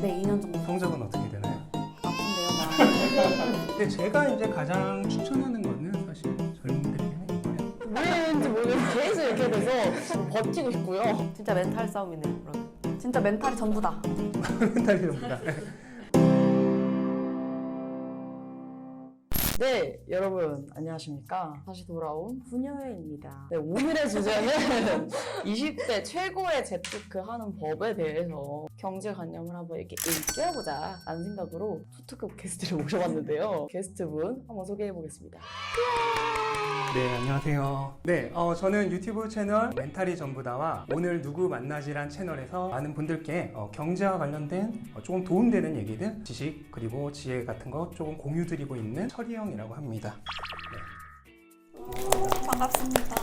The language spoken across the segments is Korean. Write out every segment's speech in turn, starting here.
네, 2년 정도. 성적은 어떻게 되나요? 아픈데요, 많이. 근데 제가 이제 가장 추천하는 거는 사실 젊은들에게 이거예요. 왠지 모르겠는데 계속 이렇게 돼서 버티고 있고요. 진짜 멘탈 싸움이네요. 그럼. 진짜 멘탈이 전부다. 멘탈이 됩니다. 네, 여러분 안녕하십니까? 다시 돌아온 훈여회입니다. 네, 오늘의 주제는 20대 최고의 재테크하는 법에 대해서 경제관념을 한번 이렇게 일깨워보자 라는 생각으로 초특급 게스트를 모셔봤는데요. 게스트분 한번 소개해보겠습니다. 네, 안녕하세요. 네, 저는 유튜브 채널 멘탈이 전부다와 오늘 누구 만나지란 채널에서 많은 분들께 경제와 관련된 조금 도움되는 얘기들, 지식, 그리고 지혜 같은 거 조금 공유드리고 있는 철이형이라고 합니다. 반갑습니다.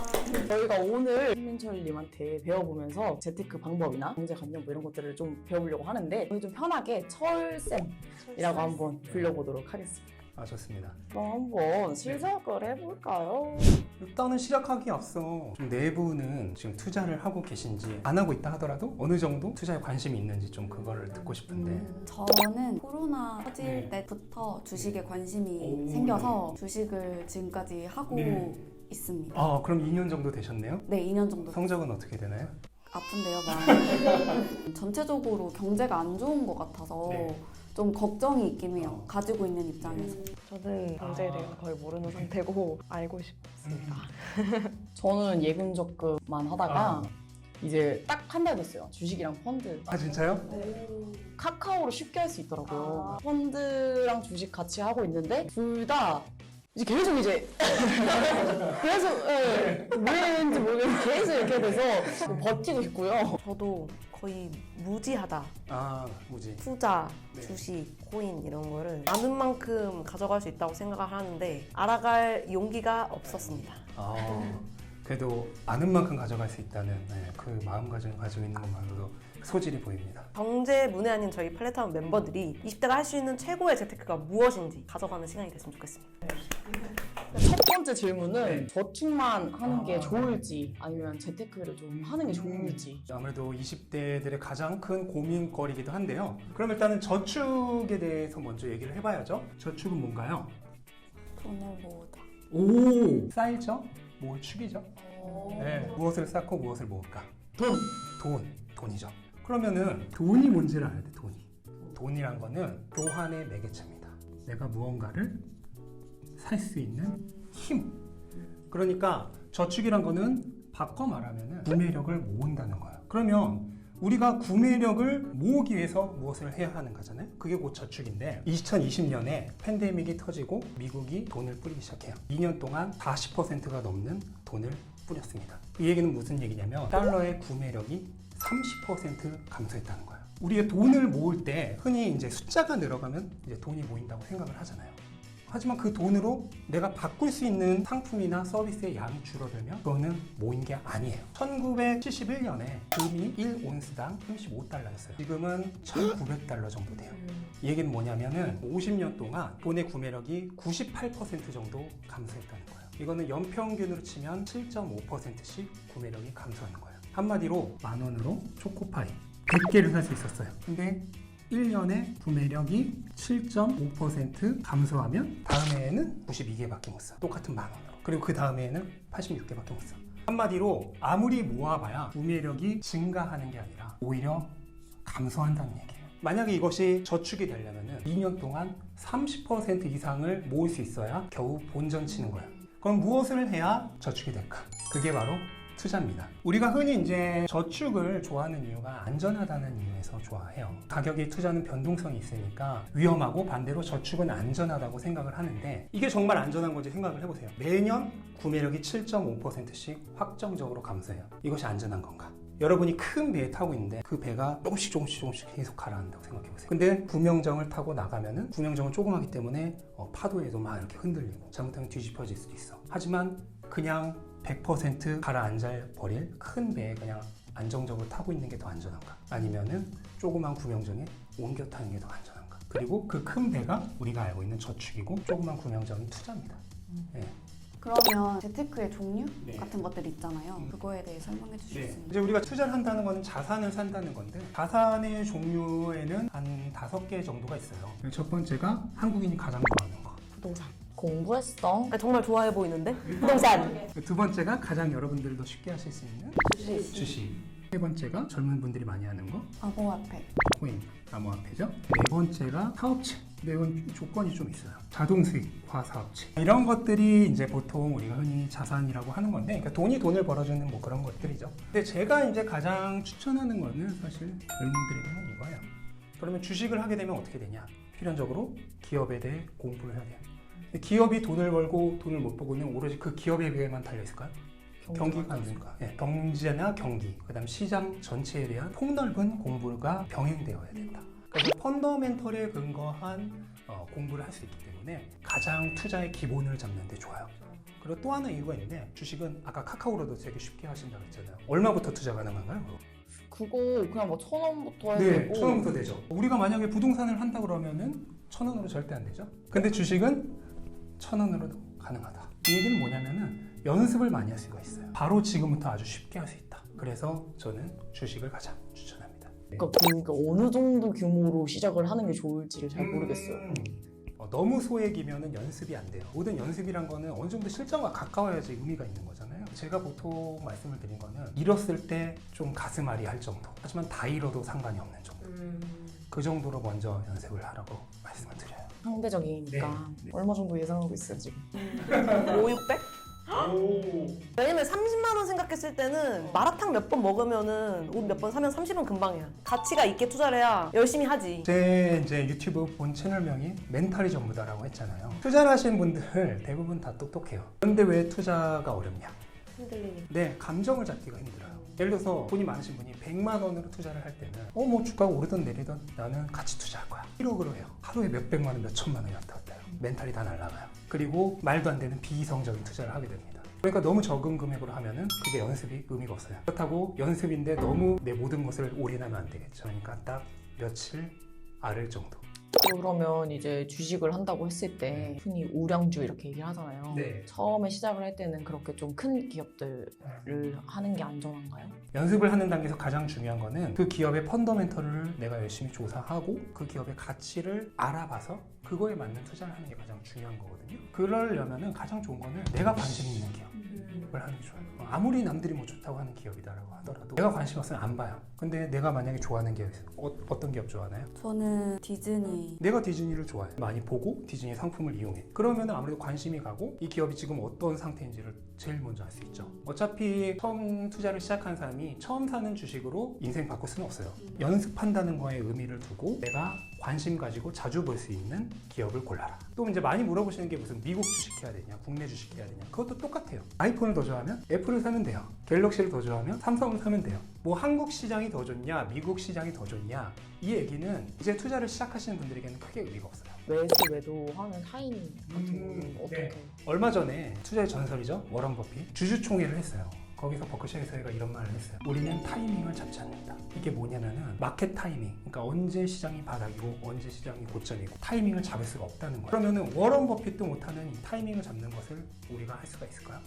저희가 오늘 신민철님한테 배워보면서 재테크 방법이나 경제관념 뭐 이런 것들을 좀 배워보려고 하는데 오늘 좀 편하게 철쌤이라고 한번 불러보도록 하겠습니다. 아, 좋습니다. 그럼 한번 시작을 해볼까요? 일단은 시작하기 앞서 좀 내부는 지금 투자를 하고 계신지 안 하고 있다 하더라도 어느 정도 투자에 관심이 있는지 좀 그거를 듣고 싶은데. 저는 코로나 터질 네. 때부터 주식에 관심이 오, 생겨서 주식을 지금까지 하고 네. 있습니다. 그럼 2년 정도 되셨네요? 네, 2년 정도. 성적은 어떻게 되나요? 아픈데요, 많이. 전체적으로 경제가 안 좋은 것 같아서 네. 좀 걱정이 있긴 해요. 가지고 있는 입장에서. 저는 경제에 대해서 거의 모르는 상태고 알고 싶습니다. 저는 예금 적금만 하다가 아. 이제 딱 한 달 됐어요. 주식이랑 펀드. 아, 진짜요? 카카오로 쉽게 할 수 있더라고요. 펀드랑 주식 같이 하고 있는데 둘 다 이제 계속 이제 계속 왠지 모르겠는데 계속 이렇게 돼서 버티고 있고요. 저도 거의 무지하다. 무지. 투자, 네. 주식, 코인 이런 거를 아는 만큼 가져갈 수 있다고 생각을 하는데 알아갈 용기가 없었습니다. 그래도 아는 만큼 가져갈 수 있다는 그 마음가짐을 가지고 있는 것만으로도 소질이 보입니다. 경제 문외 아닌 저희 플랫폼 멤버들이 20대가 할 수 있는 최고의 재테크가 무엇인지 가져가는 시간이 됐으면 좋겠습니다. 첫 번째 질문은 네. 저축만 하는 게 좋을지 아니면 재테크를 좀 하는 게 좋을지. 아무래도 20대들의 가장 큰 고민거리이기도 한데요. 그럼 일단은 저축에 대해서 먼저 얘기를 해봐야죠. 저축은 뭔가요? 돈을 모으다. 오! 쌓이죠? 모을 축이죠? 네. 무엇을 쌓고 무엇을 모을까? 돈이죠. 그러면은 돈이 뭔지를 알아야 돼, 돈이. 돈이란 거는 교환의 매개체입니다. 내가 무언가를 살 수 있는 힘. 그러니까 저축이란 거는 바꿔 말하면은 구매력을 모은다는 거예요. 그러면 우리가 구매력을 모으기 위해서 무엇을 해야 하는 거잖아요. 그게 곧 저축인데 2020년에 팬데믹이 터지고 미국이 돈을 뿌리기 시작해요. 2년 동안 40%가 넘는 돈을 뿌렸습니다. 이 얘기는 무슨 얘기냐면 달러의 구매력이 30% 감소했다는 거예요. 우리가 돈을 모을 때 흔히 이제 숫자가 늘어가면 이제 돈이 모인다고 생각을 하잖아요. 하지만 그 돈으로 내가 바꿀 수 있는 상품이나 서비스의 양이 줄어들면 그거는 모인 게 아니에요. 1971년에 금이 1온스당 35달러였어요. 지금은 1900달러 정도 돼요. 이 얘기는 뭐냐면은 50년 동안 돈의 구매력이 98% 정도 감소했다는 거예요. 이거는 연평균으로 치면 7.5%씩 구매력이 감소하는 거예요. 한마디로 만 원으로 초코파이 100개를 살 수 있었어요. 근데 1년에 구매력이 7.5% 감소하면 다음 해에는 92개밖에 못 사. 똑같은 만 원으로. 그리고 그 다음 해에는 86개밖에 못 사. 한마디로 아무리 모아봐야 구매력이 증가하는 게 아니라 오히려 감소한다는 얘기예요. 만약에 이것이 저축이 되려면 2년 동안 30% 이상을 모을 수 있어야 겨우 본전 치는 거예요. 그럼 무엇을 해야 저축이 될까? 그게 바로 투자입니다. 우리가 흔히 이제 저축을 좋아하는 이유가 안전하다는 이유에서 좋아해요. 가격의 투자는 변동성이 있으니까 위험하고 반대로 저축은 안전하다고 생각을 하는데 이게 정말 안전한 건지 생각을 해보세요. 매년 구매력이 7.5%씩 확정적으로 감소해요. 이것이 안전한 건가? 여러분이 큰 배에 타고 있는데 그 배가 조금씩 계속 가라앉는다고 생각해보세요. 근데 구명정을 타고 나가면은 구명정은 조그마기 때문에 파도에도 막 이렇게 흔들리고 잘못하면 뒤집어질 수도 있어. 하지만 그냥 100% 가라앉아 버릴 큰 배에 그냥 안정적으로 타고 있는 게 더 안전한가? 아니면은 조그만 구명정에 옮겨 타는 게 더 안전한가? 그리고 그 큰 배가 우리가 알고 있는 저축이고 조그만 구명정이 투자입니다. 네. 그러면 재테크의 종류 네. 같은 것들이 있잖아요. 그거에 대해 설명해 주실 수 있나요? 이제 우리가 투자를 한다는 건 자산을 산다는 건데 자산의 종류에는 한 5개 정도가 있어요. 첫 번째가 한국인이 가장 좋아하는 거. 부동산. 공부했어. 그러니까 정말 좋아해 보이는데? 부동산. 두 번째가 가장 여러분들도 쉽게 하실 수 있는 주식. 세 번째가 젊은 분들이 많이 하는 거 암호화폐. 코인, 암호화폐죠. 네 번째가 사업체. 근데 이건 조건이 좀 있어요. 자동수익, 과사업체. 이런 것들이 이제 보통 우리가 흔히 자산이라고 하는 건데, 그러니까 돈이 돈을 벌어주는 뭐 그런 것들이죠. 근데 제가 이제 가장 추천하는 거는 사실 젊은들에게는 이거예요. 그러면 주식을 하게 되면 어떻게 되냐? 필연적으로 기업에 대해 공부를 해야 돼요. 근데 기업이 돈을 벌고 돈을 못 벌고는 오로지 그 기업에 비해만 달려 있을까요? 경기가 안 되니까. 네, 경제나 경기, 그다음 시장 전체에 대한 폭넓은 공부가 병행되어야 된다. 그래서 펀더멘털에 근거한 공부를 할 수 있기 때문에 가장 투자의 기본을 잡는 데 좋아요. 그리고 또 하나 이유가 있는데 주식은 아까 카카오로도 되게 쉽게 하신다고 했잖아요. 얼마부터 투자 가능한가요? 그거 그냥 뭐 1,000원부터 해도 네, 되고 1,000원부터 되죠. 우리가 만약에 부동산을 한다 그러면은 1,000원으로 절대 안 되죠. 근데 주식은 1,000원으로도 가능하다. 이 얘기는 뭐냐면은 연습을 많이 할 수가 있어요. 바로 지금부터 아주 쉽게 할 수 있다. 그래서 저는 주식을 가장 추천합니다. 그러니까 어느 정도 규모로 시작을 하는 게 좋을지를 잘 모르겠어요. 너무 소액이면 연습이 안 돼요. 모든 연습이란 거는 어느 정도 실전과 가까워야지 의미가 있는 거잖아요. 제가 보통 말씀을 드린 거는 잃었을 때 좀 가슴 아리할 정도. 하지만 다 잃어도 상관이 없는 정도. 그 정도로 먼저 연습을 하라고 말씀을 드려요. 상대적이니까 네. 얼마 정도 예상하고 있어요 지금? 5, 600? 왜냐면 30만 원 생각했을 때는 마라탕 몇 번 먹으면은 옷 몇 번 사면 30은 금방이야. 가치가 있게 투자를 해야 열심히 하지. 제 이제 유튜브 본 채널명이 멘탈이 전부다라고 했잖아요. 투자를 하시는 분들 대부분 다 똑똑해요. 그런데 왜 투자가 어렵냐? 흔들리니. 네, 감정을 잡기가 힘들어요. 예를 들어서 돈이 많으신 분이 100만 원으로 투자를 할 때는 뭐 주가가 오르든 내리든 나는 같이 투자할 거야. 1억으로 해요. 하루에 몇백만 원, 몇천만 원이 왔다 갔다 해요. 멘탈이 다 날아가요. 그리고 말도 안 되는 비이성적인 투자를 하게 됩니다. 그러니까 너무 적은 금액으로 하면은 그게 연습이 의미가 없어요. 그렇다고 연습인데 너무 내 모든 것을 올인하면 안 되겠죠. 그러니까 딱 며칠 아를 정도. 그러면 이제 주식을 한다고 했을 때 흔히 우량주 이렇게 얘기를 하잖아요. 네. 처음에 시작을 할 때는 그렇게 좀 큰 기업들을 하는 게 안전한가요? 연습을 하는 단계에서 가장 중요한 거는 그 기업의 펀더멘털을 내가 열심히 조사하고 그 기업의 가치를 알아봐서 그거에 맞는 투자를 하는 게 가장 중요한 거거든요. 그러려면은 가장 좋은 거는 내가 관심 있는 기업을 하는 게 좋아요. 아무리 남들이 뭐 좋다고 하는 기업이다라고 하더라도 내가 관심 없으면 안 봐요. 근데 내가 만약에 좋아하는 기업이 있어요. 어떤 기업 좋아하나요? 저는 디즈니. 내가 디즈니를 좋아해. 많이 보고 디즈니 상품을 이용해. 그러면 아무래도 관심이 가고 이 기업이 지금 어떤 상태인지를 제일 먼저 알 수 있죠. 어차피 처음 투자를 시작한 사람이 처음 사는 주식으로 인생 바꿀 수는 없어요. 연습한다는 거에 의미를 두고 내가 관심 가지고 자주 볼 수 있는 기업을 골라라. 또 이제 많이 물어보시는 게 무슨 미국 주식 해야 되냐, 국내 주식 해야 되냐. 그것도 똑같아요. 아이폰을 더 좋아하면 애플을 사면 돼요. 갤럭시를 더 좋아하면 삼성을 사면 돼요. 뭐 한국 시장이 더 좋냐, 미국 시장이 더 좋냐. 이 얘기는 이제 투자를 시작하시는 분들에게는 크게 의미가 없어요. 매수 매도하는 타이밍 같은 거는 어떻게? 네. 얼마 전에 투자의 전설이죠. 워런 버핏 주주총회를 했어요. 거기서 버크셔 해서가 이런 말을 했어요. 우리는 타이밍을 잡지 않는다. 이게 뭐냐면은 마켓 타이밍. 그러니까 언제 시장이 바닥이고 언제 시장이 고점이고 타이밍을 잡을 수가 없다는 거예요. 그러면은 워런 버핏도 못하는 이 타이밍을 잡는 것을 우리가 할 수가 있을까요?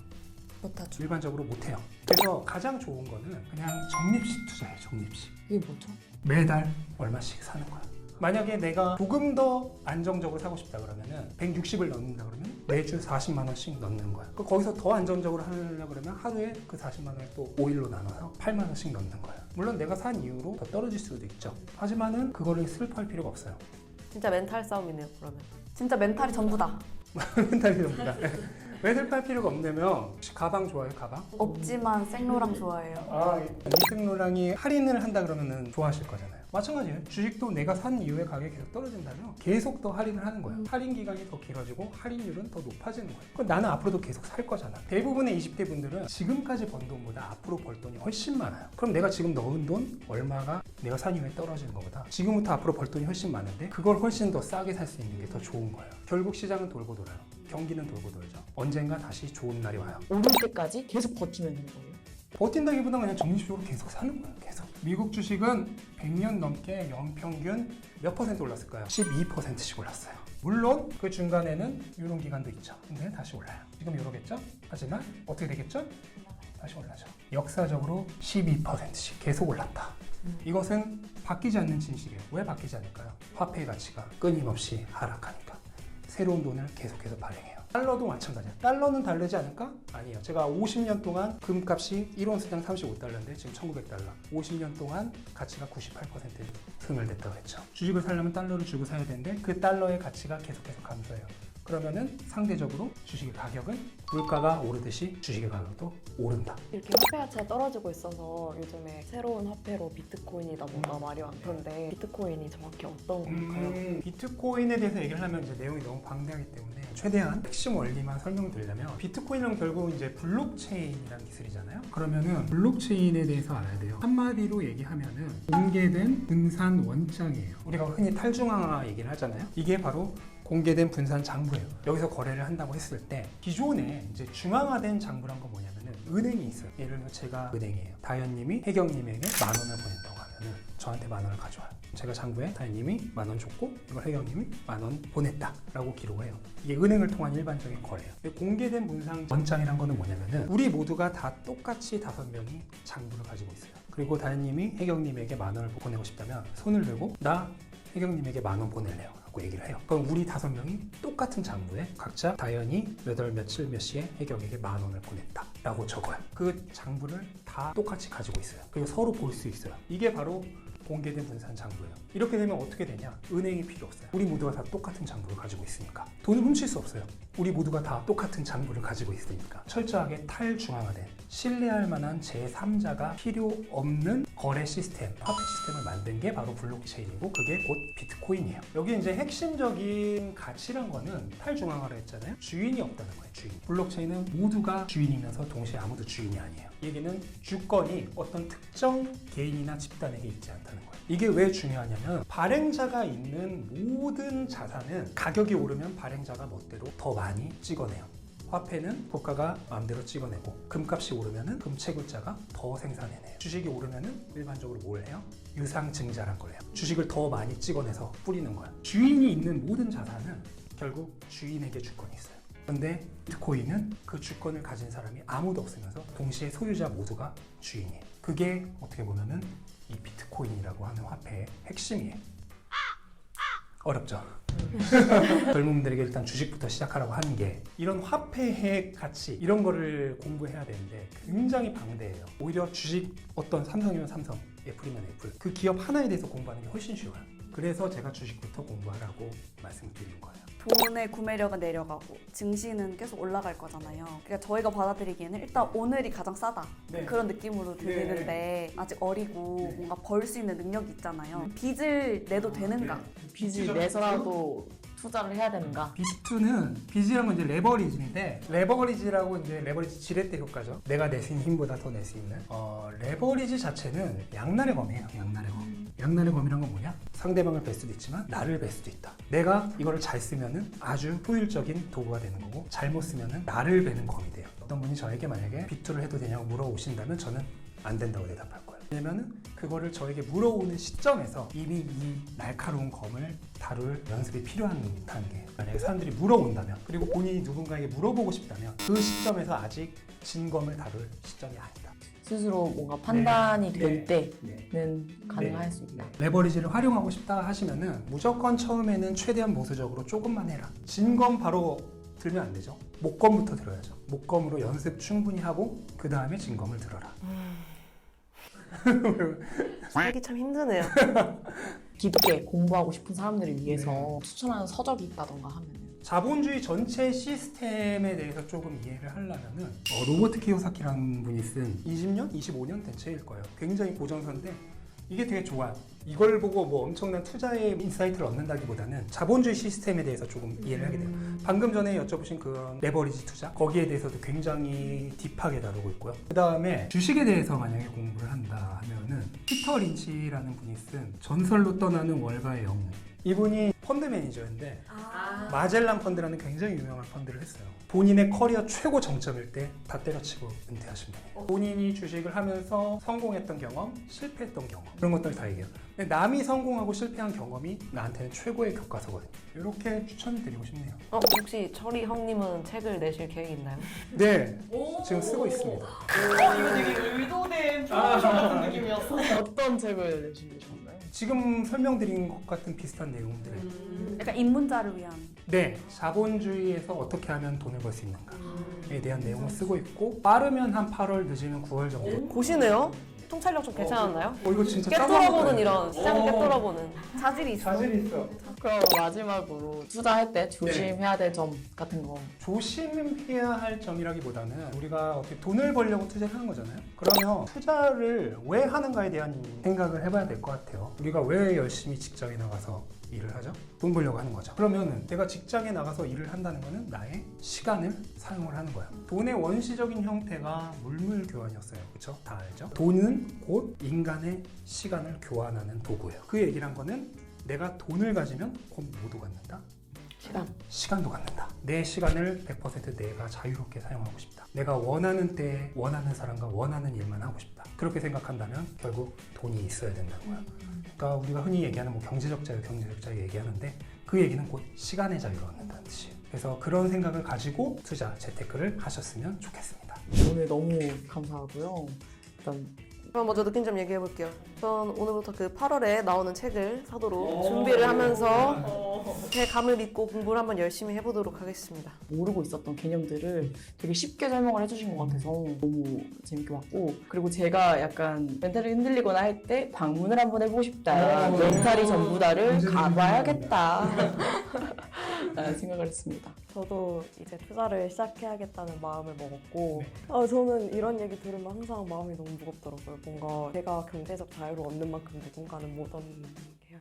못하죠. 일반적으로 못해요. 그래서 가장 좋은 거는 그냥 적립식 투자예요. 적립식. 이게 뭐죠? 매달 얼마씩 사는 거야. 만약에 내가 조금 더 안정적으로 사고 싶다 그러면은 160을 넣는다 그러면 매주 40만 원씩 넣는 거야. 거기서 더 안정적으로 하려고 그러면 하루에 그 40만 원을 또 5일로 나눠서 8만 원씩 넣는 거야. 물론 내가 산 이후로 더 떨어질 수도 있죠. 하지만은 그거를 슬퍼할 필요가 없어요. 진짜 멘탈 싸움이네요, 그러면. 진짜 멘탈이 전부다. 멘탈이 됩니다. 왜 슬퍼할 필요가 없냐면 혹시 가방 좋아해요? 가방? 없지만 생로랑 좋아해요. 이승로랑이 할인을 한다 그러면은 좋아하실 거잖아요. 마찬가지예요. 주식도 내가 산 이후에 가격이 계속 떨어진다면 계속 더 할인을 하는 거예요. 할인 기간이 더 길어지고 할인율은 더 높아지는 거예요. 그럼 나는 앞으로도 계속 살 거잖아. 대부분의 20대 분들은 지금까지 번 돈보다 앞으로 벌 돈이 훨씬 많아요. 그럼 내가 지금 넣은 돈 얼마가 내가 산 이후에 떨어지는 것보다 지금부터 앞으로 벌 돈이 훨씬 많은데 그걸 훨씬 더 싸게 살 수 있는 게 더 좋은 거예요. 결국 시장은 돌고 돌아요. 경기는 돌고 돌죠. 언젠가 다시 좋은 날이 와요. 오를 때까지 계속 버티면 되는 거예요. 버틴다기보다 그냥 적립식으로 계속 사는 거예요. 계속. 미국 주식은 100년 넘게 연평균 몇 퍼센트 올랐을까요? 12%씩 올랐어요. 물론 그 중간에는 이런 기간도 있죠. 근데 다시 올라요. 지금 이러겠죠? 하지만 어떻게 되겠죠? 다시 올라죠. 역사적으로 12%씩 계속 올랐다. 이것은 바뀌지 않는 진실이에요. 왜 바뀌지 않을까요? 화폐의 가치가 끊임없이 하락하니까. 새로운 돈을 계속해서 발행해요. 달러도 마찬가지야. 달러는 다르지 않을까? 아니에요. 제가 50년 동안 금값이 1온스당 35달러인데 지금 1900달러. 50년 동안 가치가 98% 소멸됐다고 했죠. 주식을 사려면 달러를 주고 사야 되는데 그 달러의 가치가 계속해서 감소해요. 그러면은 상대적으로 주식의 가격은 물가가 오르듯이 주식의 가격도 오른다. 이렇게 화폐 가치가 떨어지고 있어서 요즘에 새로운 화폐로 비트코인이다 뭔가 말이 많던데 비트코인이 정확히 어떤 건가요? 비트코인에 대해서 얘기를 하면 이제 내용이 너무 방대하기 때문에 최대한 핵심 원리만 설명을 드리려면 비트코인은 결국 이제 블록체인이라는 기술이잖아요. 그러면은 블록체인에 대해서 알아야 돼요. 한마디로 얘기하면은 공개된 분산 원장이에요. 우리가 흔히 탈중앙화 얘기를 하잖아요. 이게 바로 공개된 분산 장부예요. 여기서 거래를 한다고 했을 때 기존에 이제 중앙화된 장부란 건 뭐냐면은 은행이 있어요. 예를 들면 제가 은행이에요. 다현님이 혜경님에게 10,000원을 보냈다고 하면은 저한테 10,000원을 가져와요. 제가 장부에 다현님이 10,000원 줬고 이걸 혜경님이 10,000원 보냈다라고 기록을 해요. 이게 은행을 통한 일반적인 거래예요. 공개된 분산 원장이란 거는 뭐냐면은 우리 모두가 다 똑같이 5명이 장부를 가지고 있어요. 그리고 다현님이 혜경님에게 10,000원을 보내고 싶다면 손을 들고 나 혜경님에게 10,000원 보낼래요. 라고 얘기를 해요. 그럼 우리 5명이 똑같은 장부에 각자 다현이 몇 월 며칠 몇 시에 혜경에게 10,000원을 보냈다 라고 적어요. 그 장부를 다 똑같이 가지고 있어요. 그리고 서로 볼 수 있어요. 이게 바로 공개된 분산 장부예요. 이렇게 되면 어떻게 되냐? 은행이 필요 없어요. 우리 모두가 다 똑같은 장부를 가지고 있으니까. 돈을 훔칠 수 없어요. 우리 모두가 다 똑같은 장부를 가지고 있으니까. 철저하게 탈중앙화된 신뢰할 만한 제3자가 필요 없는 거래 시스템, 화폐 시스템을 만든 게 바로 블록체인이고 그게 곧 비트코인이에요. 여기 이제 핵심적인 가치란 거는 탈중앙화를 했잖아요. 주인이 없다는 거예요. 주인. 블록체인은 모두가 주인이면서 동시에 아무도 주인이 아니에요. 이 얘기는 주권이 어떤 특정 개인이나 집단에게 있지 않다는 거예요. 이게 왜 중요하냐면 발행자가 있는 모든 자산은 가격이 오르면 발행자가 멋대로 더 많이 찍어내요. 화폐는 국가가 마음대로 찍어내고 금값이 오르면은 금채굴자가 더 생산해내요. 주식이 오르면은 일반적으로 뭘 해요? 유상증자란 걸 해요. 주식을 더 많이 찍어내서 뿌리는 거야. 주인이 있는 모든 자산은 결국 주인에게 주권이 있어요. 그런데 비트코인은 그 주권을 가진 사람이 아무도 없으면서 동시에 소유자 모두가 주인이에요. 그게 어떻게 보면은 이 비트코인이라고 하는 화폐의 핵심이에요. 어렵죠? 젊은 분들에게 일단 주식부터 시작하라고 하는 게 이런 화폐의 가치 이런 거를 공부해야 되는데 굉장히 방대해요. 오히려 주식 어떤 삼성이면 삼성, 애플이면 애플 그 기업 하나에 대해서 공부하는 게 훨씬 쉬워요. 그래서 제가 주식부터 공부하라고 말씀을 드리는 거예요. 돈의 구매력은 내려가고 증시는 계속 올라갈 거잖아요. 그러니까 저희가 받아들이기에는 일단 오늘이 가장 싸다 네. 그런 느낌으로 들리는데 아직 어리고 뭔가 벌 수 있는 능력이 있잖아요. 빚을 내도 되는가? 빚을 내서라도 투자를 해야 되는가? 빚투는 빚이란 건 이제 레버리지인데 레버리지라고 이제 레버리지 지렛대 효과죠. 내가 낼 수 있는 힘보다 더 낼 수 있는 레버리지 자체는 양날의 검이에요. 양날의 검. 양날의 검이란 건 뭐냐? 상대방을 뵐 수도 있지만 나를 뵐 수도 있다. 내가 이거를 잘 쓰면은 아주 효율적인 도구가 되는 거고 잘못 쓰면은 나를 베는 검이 돼요. 어떤 분이 저에게 만약에 빚투를 해도 되냐고 물어오신다면 저는 안 된다고 대답할 거예요. 왜냐면은 그거를 저에게 물어오는 시점에서 이미 이 날카로운 검을 다룰 연습이 필요한 단계. 만약에 사람들이 물어온다면 그리고 본인이 누군가에게 물어보고 싶다면 그 시점에서 아직 진검을 다룰 시점이 아니다. 스스로 뭔가 판단이 될 네. 때는 가능할 수 있다. 레버리지를 활용하고 싶다 하시면은 무조건 처음에는 최대한 보수적으로 조금만 해라. 진검 바로 들면 안 되죠. 목검부터 들어야죠. 목검으로 연습 충분히 하고 그 다음에 진검을 들어라. 살기 참 힘드네요. 깊게 공부하고 싶은 사람들을 위해서 추천하는 서적이 있다던가 하면은 자본주의 전체 시스템에 대해서 조금 이해를 하려면은 로버트 키요사키라는 분이 쓴 20년, 25년 된 책일 거예요. 굉장히 고전서인데 이게 되게 좋아요. 이걸 보고 뭐 엄청난 투자의 인사이트를 얻는다기보다는 자본주의 시스템에 대해서 조금 이해를 하게 돼요. 방금 전에 여쭤보신 그 레버리지 투자 거기에 대해서도 굉장히 딥하게 다루고 있고요. 그 다음에 주식에 대해서 만약에 공부를 한다 하면은 피터 린치라는 분이 쓴 전설로 떠나는 월가의 영웅. 이분이 펀드 매니저인데 마젤란 펀드라는 굉장히 유명한 펀드를 했어요. 본인의 커리어 최고 정점일 때 다 때려치고 은퇴하신 분이에요. 본인이 주식을 하면서 성공했던 경험, 실패했던 경험 그런 것들 다 얘기해요. 근데 남이 성공하고 실패한 경험이 나한테는 최고의 교과서거든요. 이렇게 추천드리고 싶네요. 혹시 철이 형님은 책을 내실 계획 있나요? 네, 지금 쓰고 있습니다. 이거 되게 의도된 프로모션 같은 느낌이었어. 어떤 책을 내시셨나요? 지금 설명드린 것 같은 비슷한 내용들. 약간 입문자를 위한. 네, 자본주의에서 어떻게 하면 돈을 벌 수 있는가에 대한 내용을 쓰고 있고 빠르면 한 8월, 늦으면 9월 정도. 고시네요? 통찰력 좀 괜찮았나요? 이거 진짜 깨뚫어보는 이런 시장 깨뚫어보는 자질이 있어. 자질이 있어. 그럼 마지막으로 투자할 때 조심해야 될 점 같은 거. 조심해야 할 점이라기보다는 우리가 어떻게 돈을 벌려고 투자를 하는 거잖아요. 그러면 투자를 왜 하는가에 대한 생각을 해봐야 될 것 같아요. 우리가 왜 열심히 직장에 나가서 일을 하죠? 돈 벌려고 하는 거죠. 그러면 내가 직장에 나가서 일을 한다는 거는 나의 시간을 사용을 하는 거야. 돈의 원시적인 형태가 물물 교환이었어요. 그렇죠? 다 알죠? 돈은 곧 인간의 시간을 교환하는 도구예요. 그 얘기를 한 거는 내가 돈을 가지면 곧 뭐도 갖는다? 시간도 갖는다. 내 시간을 100% 내가 자유롭게 사용하고 싶다. 내가 원하는 때에 원하는 사람과 원하는 일만 하고 싶다. 그렇게 생각한다면 결국 돈이 있어야 된다는 거야. 그러니까 우리가 흔히 얘기하는 뭐 경제적 자유 얘기하는데 그 얘기는 곧 시간의 자유를 얻는다는 뜻이에요. 그래서 그런 생각을 가지고 투자, 재테크를 하셨으면 좋겠습니다. 오늘 너무 감사하고요. 일단 그럼 먼저 느낀 점 얘기해 볼게요. 전 오늘부터 그 8월에 나오는 책을 사도록 준비를 하면서 제 감을 믿고 공부를 한번 열심히 해보도록 하겠습니다. 모르고 있었던 개념들을 되게 쉽게 설명을 해주신 것 같아서 너무 재밌게 봤고, 그리고 제가 약간 멘탈이 흔들리거나 할 때 방문을 한번 해보고 싶다, 멘탈이 전부다를 가봐야겠다 라는 생각을 했습니다. 저도 이제 투자를 시작해야겠다는 마음을 먹었고 네. 저는 이런 얘기 들으면 항상 마음이 너무 무겁더라고요. 뭔가 제가 경제적 자유를 얻는 만큼 누군가는 못 얻는 게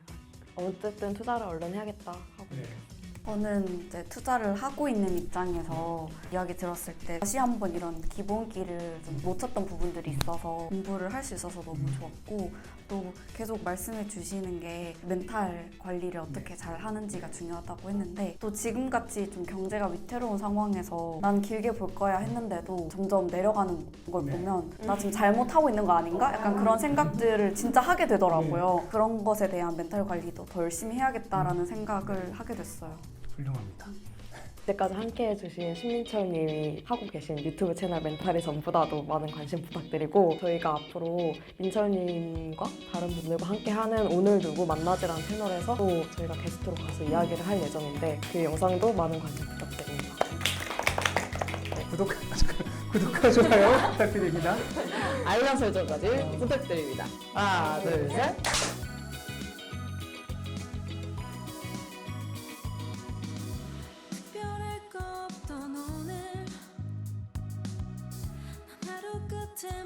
어쨌든 투자를 얼른 해야겠다 하고 네. 저는 이제 투자를 하고 있는 입장에서 이야기 들었을 때 다시 한번 이런 기본기를 좀 놓쳤던 부분들이 있어서 공부를 할 수 있어서 너무 좋았고, 또 계속 말씀해 주시는 게 멘탈 관리를 어떻게 잘 하는지가 중요하다고 했는데, 또 지금같이 좀 경제가 위태로운 상황에서 난 길게 볼 거야 했는데도 점점 내려가는 걸 네. 보면 나 지금 잘못하고 있는 거 아닌가? 약간 그런 생각들을 진짜 하게 되더라고요. 그런 것에 대한 멘탈 관리도 더 열심히 해야겠다라는 생각을 하게 됐어요. 훌륭합니다. 이때까지 함께 해주신 신민철님이 하고 계신 유튜브 채널 멘탈이 전부다도 많은 관심 부탁드리고, 저희가 앞으로 민철님과 다른 분들과 함께하는 오늘 누구 만나지라는 채널에서 또 저희가 게스트로 가서 이야기를 할 예정인데 그 영상도 많은 관심 부탁드립니다. 구독과 좋아요 부탁드립니다. 알람 설정까지 부탁드립니다. 하나, 둘, 셋. 특별할 거 없던 오늘 난 하루 끝에